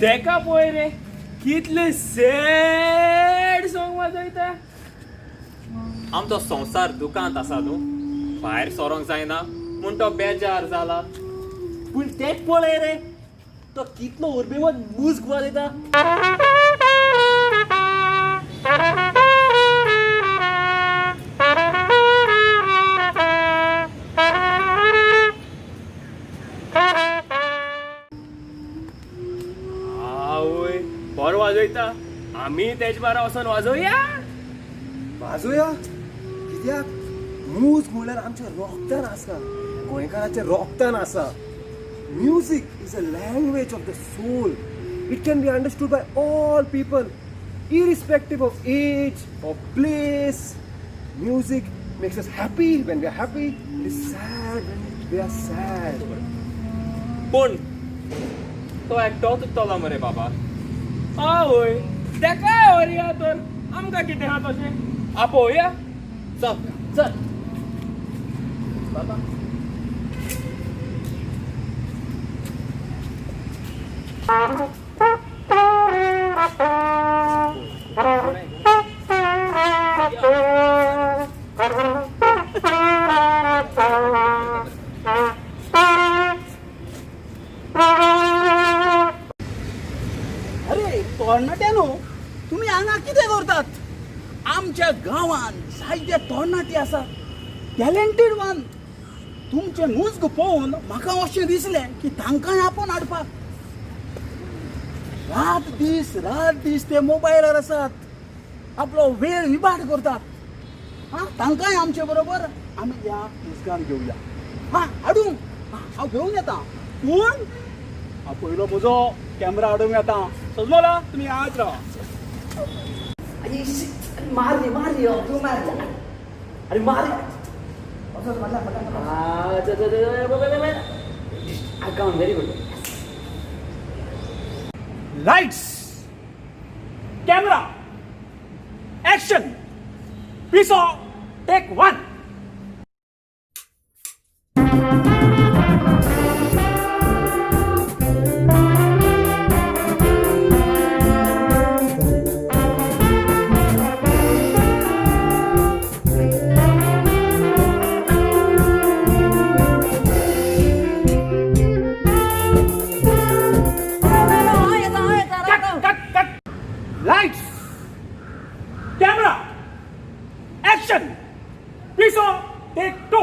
देखा पळय रे कितले सॅड सॉंग वाजयता. आमचो संवसार दुकांत आसा न्हू, भायर सोरोंक जायना म्हूण तो बेजार जाला. पूण ते पळय रे तो कितलो उर्बेवत मूज वाजयता. आवय बरो वाजयता. आमी तेज बारा वचून वाजोवया. वाजोया कित्याक मूज म्हणल्यार आमच्या रोगतान आसा, गोंयकारांच्या रोगतान आसा. Music is a language of the soul. It can be understood by all people irrespective of age or place. Music makes us happy when we are happy. It is sad when we are sad. पूण तो एकटोच उत्तलो मरे बाबा. आवय तेका व्हरया तर आमकां कितें आहा तशें. आपोवया चल चल. बाबा अरे तरणाट्यानो, तुम्ही हांगा कितें करतात? आमच्या गांवांत जायते तरणाटी आसा, टॅलेंटेड वन. तुमचे न्यूज पळोवन म्हाका अशें दिसलें की तांकांय आपोवन हाडपाक. रात दीस ते मोबायलार आसात, आपलो वेळ विभाट करतात. तांकांय आमचे बरोबर आमी या पुस्तकान घेवया. हाडूं हांव घेवन येता. पूण हांव पयलो म्हजो कॅमेरा हाडूंक येता. समजला? तुमी आज रावा. मारली अरे मारली. I count very good. Lights, camera, action. PISO, take 1. Lights, camera, action. PISO, take 2.